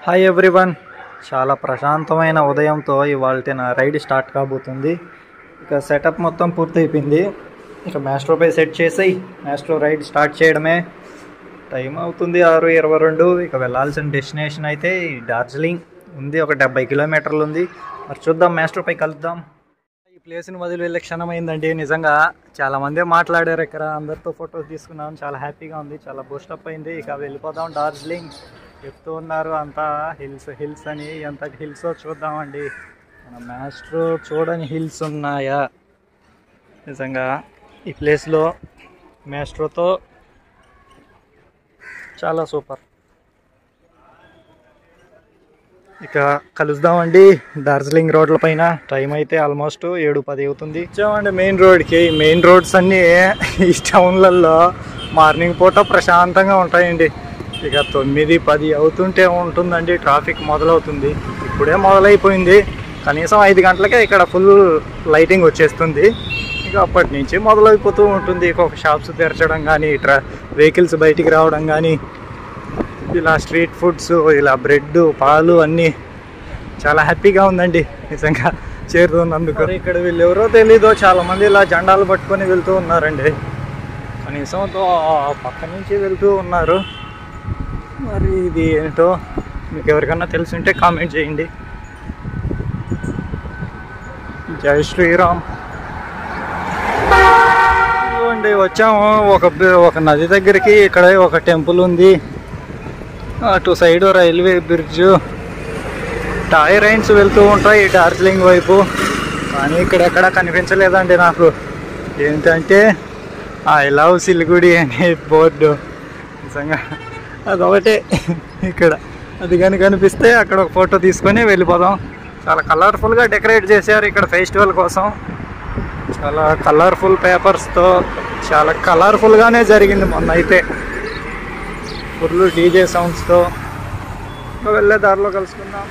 Hi everyone, చాలా ప్రశాంతమైన ఉదయంతో ఇవాళ నా రైడ్ స్టార్ట్ కాబోతుంది. ఇక సెటప్ మొత్తం పూర్తయిపోయింది. ఇక మ్యాస్ట్రోపై సెట్ చేసి మ్యాస్ట్రో రైడ్ స్టార్ట్ చేయడమే. టైం అవుతుంది 6:22. ఇక వెళ్ళాల్సిన డెస్టినేషన్ అయితే డార్జిలింగ్ ఉంది. ఒక 70 కిలోమీటర్లు ఉంది. మరి చూద్దాం, మ్యాస్ట్రోపై కలుద్దాం. ఈ ప్లేస్ని వదిలి వెళ్ళే క్షణం అయిందండి. నిజంగా చాలామందే మాట్లాడారు, ఇక్కడ అందరితో ఫొటోస్ తీసుకున్నాం, చాలా హ్యాపీగా ఉంది, చాలా బూస్టప్ అయింది. ఇక వెళ్ళిపోదాం. డార్జిలింగ్ చెప్తూ ఉన్నారు అంతా హిల్స్ హిల్స్ అని. ఎంతటి హిల్సో చూద్దామండి. మన మ్యాస్ట్రో చూడని హిల్స్ ఉన్నాయా? నిజంగా ఈ ప్లేస్లో మ్యాస్ట్రోతో చాలా సూపర్. ఇక కలుద్దామండి డార్జిలింగ్ రోడ్ల పైన. టైం అయితే ఆల్మోస్ట్ 7:10 అవుతుంది. వచ్చామండి మెయిన్ రోడ్కి. మెయిన్ రోడ్స్ అన్నీ ఈ టౌన్లలో మార్నింగ్ పూట ప్రశాంతంగా ఉంటాయండి. ఇక 9-10 అవుతుంటే ఉంటుందండి ట్రాఫిక్ మొదలవుతుంది. ఇప్పుడే మొదలైపోయింది. కనీసం 5 గంటలకే ఇక్కడ ఫుల్ లైటింగ్ వచ్చేస్తుంది. ఇక అప్పటి నుంచి మొదలైపోతూ ఉంటుంది. ఇక షాప్స్ తెరచడం కానీ, వెహికల్స్ బయటికి రావడం కానీ, ఇలా స్ట్రీట్ ఫుడ్స్, ఇలా బ్రెడ్, పాలు అన్నీ చాలా హ్యాపీగా ఉందండి నిజంగా చేరుతున్నందుకు. ఇక్కడ వీళ్ళు ఎవరో తెలీదు, చాలామంది ఇలా జెండాలు పట్టుకొని వెళ్తూ ఉన్నారండి. కనీసం పక్క నుంచి వెళ్తూ ఉన్నారు. మరి ఇది ఏంటో మీకు ఎవరికన్నా తెలుసుంటే కామెంట్ చేయండి. జై శ్రీరామ్. చూడండి వచ్చాము ఒక నది దగ్గరికి. ఇక్కడ ఒక టెంపుల్ ఉంది. అటు side railway bridge, toy trains వెళ్తూ ఉంటాయి డార్జిలింగ్ వైపు. కానీ ఇక్కడెక్కడ కనిపించలేదండి నాకు. ఏంటంటే ఐ లవ్ సిలిగుడి అనే బోర్డు. నిజంగా అదొకటే ఇక్కడ. అది కానీ కనిపిస్తే అక్కడ ఒక ఫోటో తీసుకొని వెళ్ళిపోదాం. చాలా కలర్ఫుల్గా డెకరేట్ చేశారు ఇక్కడ ఫెస్టివల్ కోసం. చాలా కలర్ఫుల్ పేపర్స్తో చాలా కలర్ఫుల్గానే జరిగింది మొన్న అయితే. ఫుల్ డీజే సౌండ్స్తో. వెళ్ళే దారిలో కలుసుకుందాం.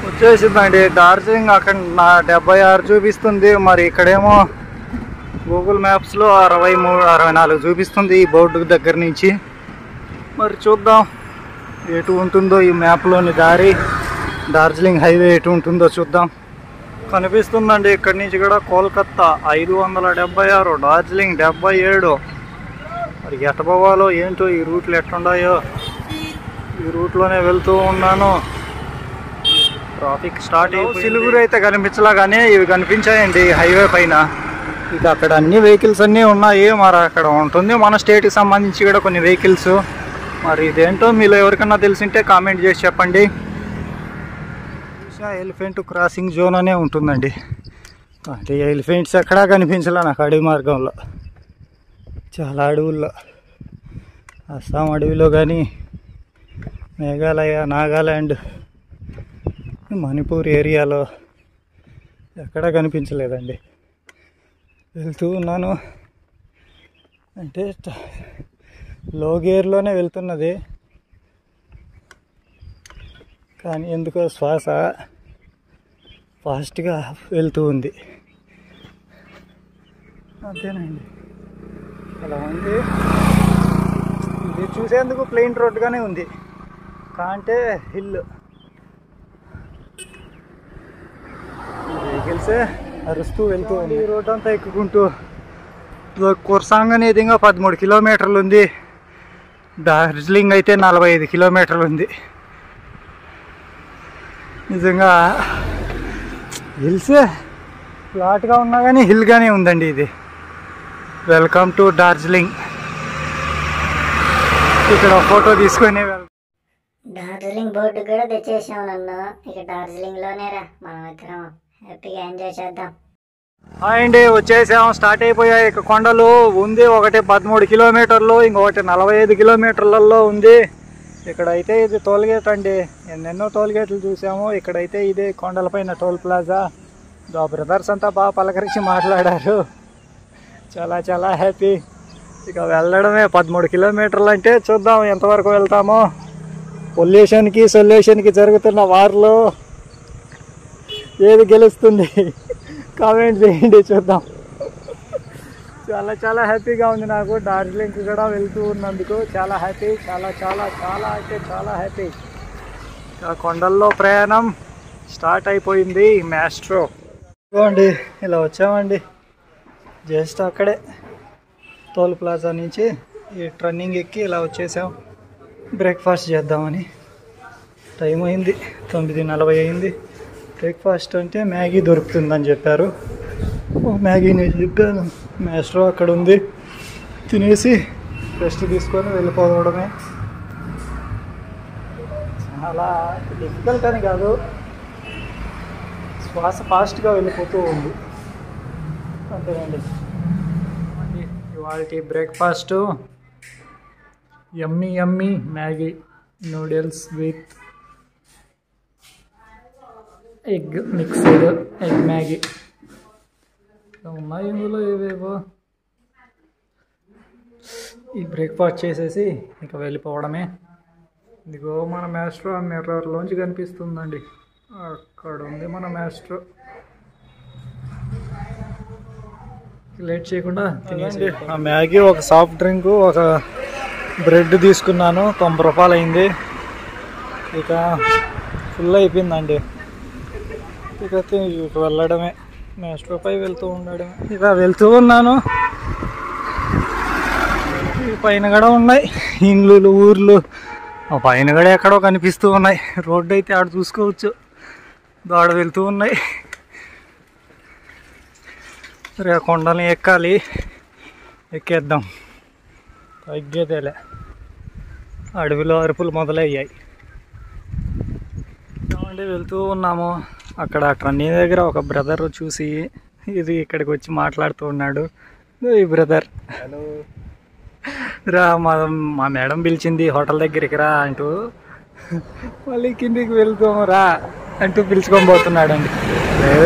వచ్చేసిందండి డార్జిలింగ్. అక్కడ నా 76 చూపిస్తుంది. మరి ఇక్కడేమో గూగుల్ మ్యాప్స్లో 63-64 చూపిస్తుంది ఈ బోర్డు దగ్గర నుంచి. మరి చూద్దాం ఎటు ఉంటుందో ఈ మ్యాప్లోని దారి. డార్జిలింగ్ హైవే ఎటు ఉంటుందో చూద్దాం. కనిపిస్తుందండి ఇక్కడి నుంచి కూడా. కోల్కత్తా 576, డార్జిలింగ్ 77. మరి ఎట్ట పోవాలో ఏంటో, ఈ రూట్లు ఎట్లున్నాయో. ఈ రూట్లోనే వెళ్తూ ఉన్నాను. ట్రాఫిక్ స్టార్ట్ అయిపోయి సిలిగురి అయితే కనిపించలా, కానీ ఇవి కనిపించాయండి హైవే పైన. ఇక అక్కడ అన్ని వెహికల్స్ అన్నీ ఉన్నాయి. మరి అక్కడ ఉంటుంది మన స్టేట్కి సంబంధించి కూడా కొన్ని వెహికల్స్. మరి ఇదేంటో మీలో ఎవరికన్నా తెలిసింటే కామెంట్ చేసి చెప్పండి. ఎలిఫెంట్ క్రాసింగ్ జోన్ అనే ఉంటుందండి. అంటే ఎలిఫెంట్స్ ఎక్కడా కనిపించలే నాకు అడవి మార్గంలో. చాలా అడవుల్లో, అస్సాం అడవిలో కానీ, మేఘాలయ, నాగాల్యాండ్, మణిపూర్ ఏరియాలో ఎక్కడా కనిపించలేదండి. వెళ్తూ ఉన్నాను అంటే లో గేర్లోనే వెళ్తున్నది, కానీ ఎందుకో శ్వాస ఫాస్ట్గా వెళ్తూ ఉంది. అంతేనండి, అలా ఉంది. ఇది చూసేందుకు ప్లెయిన్ రోడ్గానే ఉంది, కాంటే హిల్. వెహికల్సే అరుస్తూ వెళ్తూ ఉంది. ఈ రోడ్ అంతా ఎక్కుకుంటూ కుర్సాంగ్ అనేది ఇంకా 13 కిలోమీటర్లు ఉంది. డార్జిలింగ్ అయితే 45 కిలోమీటర్లు ఉంది. నిజంగా హిల్సే ఫ్లాట్గా ఉన్నా కానీ హిల్గానే ఉందండి ఇది. Welcome to Darjeeling. ఇక్కడ ఫోటో తీసుకొని డార్జిలింగ్ బోర్డు కూడా తెచ్చేసాం నన్ను. ఇక డార్జిలింగ్లోనే రా, మనం ఇద్దరం హ్యాపీగా ఎంజాయ్ చేద్దాం. అండి వచ్చేసాం, స్టార్ట్ అయిపోయాయి. ఇక కొండలు ఉంది. ఒకటి 13 కిలోమీటర్లు, ఇంకొకటి 45 కిలోమీటర్లలో ఉంది. ఇక్కడైతే ఇది టోల్ గేట్ అండి. ఎన్నెన్నో టోల్ గేట్లు చూసాము. ఇక్కడైతే ఇదే కొండలపైన టోల్ ప్లాజా. బ్రదర్స్ అంతా బాగా పలకరించి మాట్లాడారు. చాలా చాలా హ్యాపీ. ఇక వెళ్ళడమే 13 కిలోమీటర్లు అంటే చూద్దాం ఎంతవరకు వెళ్తామో. పొల్యూషన్కి సొల్యూషన్కి జరుగుతున్న వార్లో ఏది గెలుస్తుంది కామెంట్ చేయండి, చూద్దాం. చాలా చాలా హ్యాపీగా ఉంది నాకు డార్జిలింగ్కి కూడా వెళ్తూ ఉన్నందుకు. చాలా హ్యాపీ, చాలా చాలా చాలా అంటే చాలా హ్యాపీ. ఆ కొండల్లో ప్రయాణం స్టార్ట్ అయిపోయింది. మ్యాస్ట్రో ఇదిగోండి ఇలా వచ్చామండి. జస్ట్ అక్కడే టోల్ ప్లాజా నుంచి ఈ ట్రన్నింగ్ ఎక్కి ఇలా వచ్చేసాం బ్రేక్ఫాస్ట్ చేద్దామని. టైం అయింది 9:40 అయింది. బ్రేక్ఫాస్ట్ అంటే మ్యాగీ దొరుకుతుందని చెప్పారు. మ్యాగీ నేను చెప్పాను. మ్యాస్ట్రో అక్కడ ఉంది, తినేసి రెస్ట్ తీసుకొని వెళ్ళిపోవడమే. చాలా డిఫికల్ట్ అని కాదు, శ్వాస ఫాస్ట్గా వెళ్ళిపోతూ ఉంది అంతేనండి. ఇవాళ breakfast yummy yummy Maggi noodles with egg mixed egg Maggi ఉన్నాయి ఇందులో ఏవేవో. ఈ బ్రేక్ఫాస్ట్ చేసేసి ఇక వెళ్ళిపోవడమే. ఇదిగో మన మ్యాస్ట్రో ఆ మిర్రర్లోంచి కనిపిస్తుందండి. అక్కడ ఉంది మన మ్యాస్ట్రో. లేట్ చేయకుండా తినేసి ఆ మ్యాగీ, ఒక సాఫ్ట్ డ్రింక్, ఒక బ్రెడ్ తీసుకున్నాను. 90 రూపాయలు అయింది. ఇక ఫుల్ అయిపోయిందండి. ఇక వెళ్ళడమే, మ్యాస్ట్రోపై వెళ్తూ ఉండడమే. ఇక వెళ్తూ ఉన్నాను. పైన కూడా ఉన్నాయి ఇండ్లు, ఊర్లు. ఆ పైన కూడా ఎక్కడో కనిపిస్తూ ఉన్నాయి. రోడ్డు అయితే ఆడ చూసుకోవచ్చు, ఆడ వెళ్తూ ఉన్నాయి. సరే ఆ కొండల్ని ఎక్కాలి, ఎక్కేద్దాం. తగ్గేదేలే, అడవిలో అరుపులు మొదలయ్యాయి. కాబట్టి వెళ్తూ ఉన్నాము. అక్కడ ట్రన్నింగ్ దగ్గర ఒక బ్రదర్ చూసి ఇది ఇక్కడికి వచ్చి మాట్లాడుతూ ఉన్నాడు. ఈ బ్రదర్ రా, మా మేడం పిలిచింది హోటల్ దగ్గరికి రా అంటూ, మళ్ళీ కిందికి వెళ్తాము రా అంటూ పిలుచుకొని పోతున్నాడండి.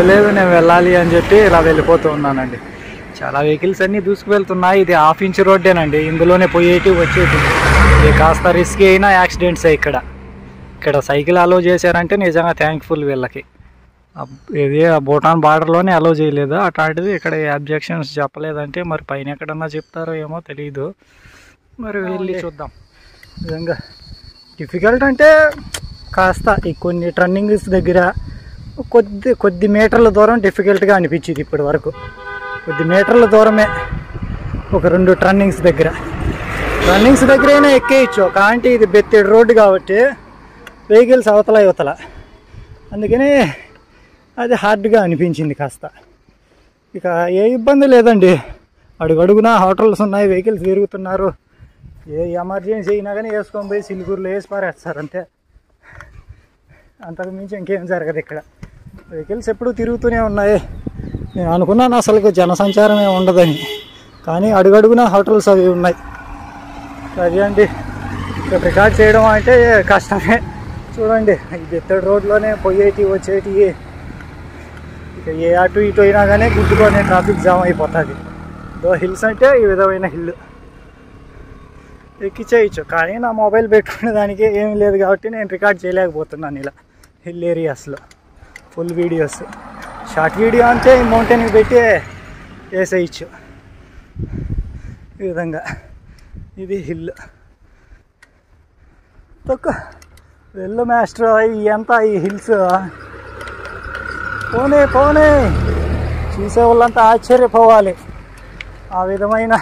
లేదు నేను వెళ్ళాలి అని చెప్పి ఇలా వెళ్ళిపోతూ ఉన్నానండి. చాలా వెహికల్స్ అన్నీ దూసుకువెళ్తున్నాయి. ఇది 1/2 ఇంచ్ రోడ్డేనండి, ఇందులోనే పోయేటి వచ్చేటి. ఇది కాస్త రిస్క్ అయినా యాక్సిడెంట్సే. ఇక్కడ సైకిల్ అలో చేశారంటే నిజంగా థ్యాంక్ఫుల్ వీళ్ళకి. ఇది భూటాన్ బార్డర్లోనే అలో చేయలేదు, అట్లాంటిది ఇక్కడ అబ్జెక్షన్స్ చెప్పలేదంటే మరి పైన ఎక్కడన్నా చెప్తారో ఏమో తెలియదు. మరి వెళ్ళి చూద్దాం. నిజంగా డిఫికల్ట్ అంటే కాస్త ఈ కొన్ని టర్నింగ్స్ దగ్గర కొద్ది మీటర్ల దూరం డిఫికల్ట్గా అనిపించింది. ఇప్పటి వరకు కొద్ది మీటర్ల దూరమే, ఒక 2 టర్నింగ్స్ దగ్గరైనా ఎక్కేయచ్చు. కాంటే ఇది బెత్తెడు రోడ్డు కాబట్టి వెహికల్స్ అవతల, అందుకని అది హార్డ్గా అనిపించింది కాస్త. ఇక ఏ ఇబ్బంది లేదండి, అడుగడుగునా హోటల్స్ ఉన్నాయి, వెహికల్స్ తిరుగుతున్నారు. ఏ ఎమర్జెన్సీ అయినా కానీ వేసుకొని పోయి సిలిగురిలో వేసి పారేస్తారు అంతే. అంతకు మించి ఇంకేం జరగదు ఇక్కడ. వెహికల్స్ ఎప్పుడూ తిరుగుతూనే ఉన్నాయి. నేను అనుకున్నాను అసలు జనసంచారమే ఉండదని, కానీ అడుగడుగునా హోటల్స్ అవి ఉన్నాయి. అది అండి, ఇక్కడ రికార్డ్ చేయడం అంటే కష్టమే. చూడండి ఈ బెత్తడి రోడ్లోనే పోయేటి వచ్చేటి. ఇక ఏ అటు ఇటు అయినా కానీ గుద్దుకొని ట్రాఫిక్ జామ్ అయిపోతుంది. హిల్స్ అంటే ఈ విధమైన హిల్ ఎక్కిచేయచ్చు, కానీ నా మొబైల్ పెట్టుకునే దానికి ఏమీ లేదు కాబట్టి నేను రికార్డ్ చేయలేకపోతున్నాను ఇలా హిల్ ఏరియాస్లో. ఫుల్ వీడియోస్, షార్ట్ వీడియో అంటే ఈ మౌంటైన్కి పెట్టి వేసేయచ్చు. ఈ విధంగా ఇది హిల్. తొక్క వెళ్ళు మాస్టర్, ఎంత ఈ హిల్స్. పోనే చూసే వాళ్ళంతా ఆశ్చర్యపోవాలి. ఆ విధమైన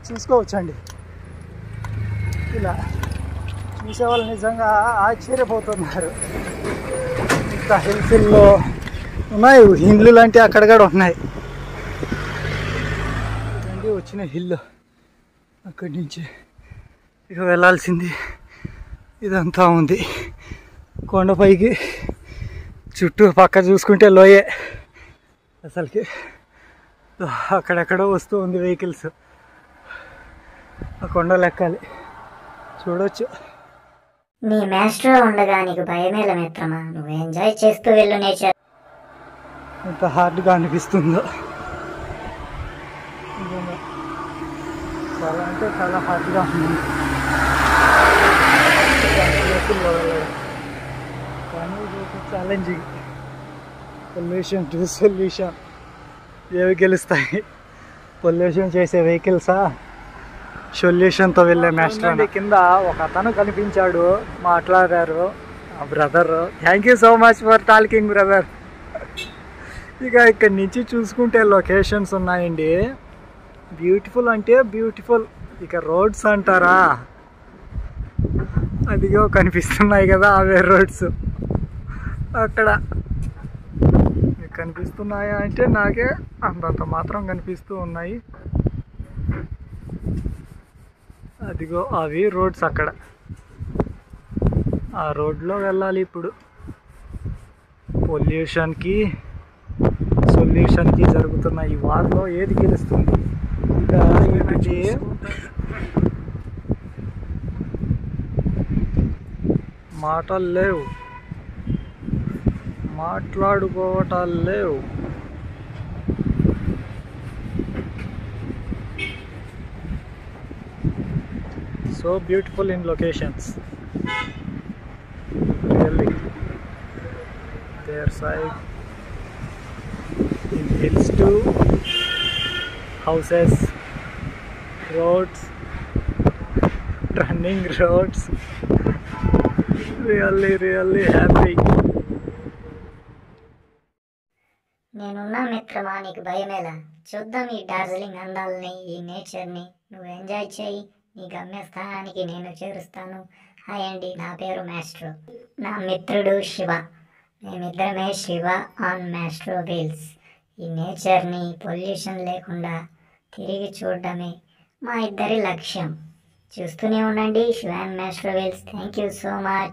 చూసుకోవచ్చండి. ఇలా చూసేవాళ్ళు నిజంగా ఆశ్చర్యపోతున్నారు. ఇంత హిల్స్లో ఉన్నాయి హిల్లు లాంటి అక్కడ కూడా ఉన్నాయి. వచ్చిన హిల్ అక్కడి నుంచి ఇక వెళ్ళాల్సింది. ఇదంతా ఉంది కొండపైకి, చుట్టూ పక్క చూసుకుంటే లోయే అసలుకి. అక్కడెక్కడో వస్తూ ఉంది వెహికల్స్. ఆ కొండలు ఎక్కాలి, చూడవచ్చు. నీ మాస్టర్ ఉండగా నీకు భయమేల మిత్రమా, నువ్వు ఎంజాయ్ చేస్తూ వెళ్ళు నేచర్. ఎంత హార్డ్గా అనిపిస్తుందో, చాలా అంటే చాలా హార్డ్గా ఉంది. కానీ ఛాలెంజింగ్. పొల్యూషన్ టు సొల్యూషన్, ఏవి గెలుస్తాయి? పొల్యూషన్ చేసే వెహికల్సా, సొల్యూషన్తో వెళ్ళే మాస్టర్. కింద ఒక అతను కనిపించాడు, మాట్లాడారు. Brother, thank you so much for talking brother. ఇక ఇక్కడి నుంచి చూసుకుంటే లొకేషన్స్ ఉన్నాయండి, బ్యూటిఫుల్ అంటే బ్యూటిఫుల్. ఇక రోడ్స్ అంటారా, అదిగో కనిపిస్తున్నాయి కదా అవే రోడ్స్. అక్కడ కనిపిస్తున్నాయా అంటే నాకే అంతంత మాత్రం కనిపిస్తూ ఉన్నాయి. అదిగో అవి రోడ్స్. అక్కడ ఆ రోడ్లో వెళ్ళాలి ఇప్పుడు. పొల్యూషన్కి సొల్యూషన్కి జరుగుతున్న ఈ వార్లో ఏది గెలుస్తుంది? ఇంకా ఇది మాటలు లేవు, మాట్లాడుకోవటాలు లేవు. So beautiful in locations, really. Their side in hills too, houses, roads, running roads. Really happy. నేనున్నా మిత్రమా, నీకు భయమేలా? చూద్దాం ఈ డార్జిలింగ్ అందాలని, ఈ నేచర్ని. నువ్వు ఎంజాయ్ చేయి, నీ గమ్యస్థానానికి నేను చేరుస్తాను. హాయ్ అండి, నా పేరు మాస్ట్రో, నా మిత్రుడు శివ. మేమిద్దరమే శివ ఆన్ మాస్ట్రో వీల్స్. ఈ నేచర్ని పొల్యూషన్ లేకుండా తిరిగి చూడడమే మా ఇద్దరి లక్ష్యం. చూస్తూనే ఉండండి Shiva on maestro wheels. Thank you so much.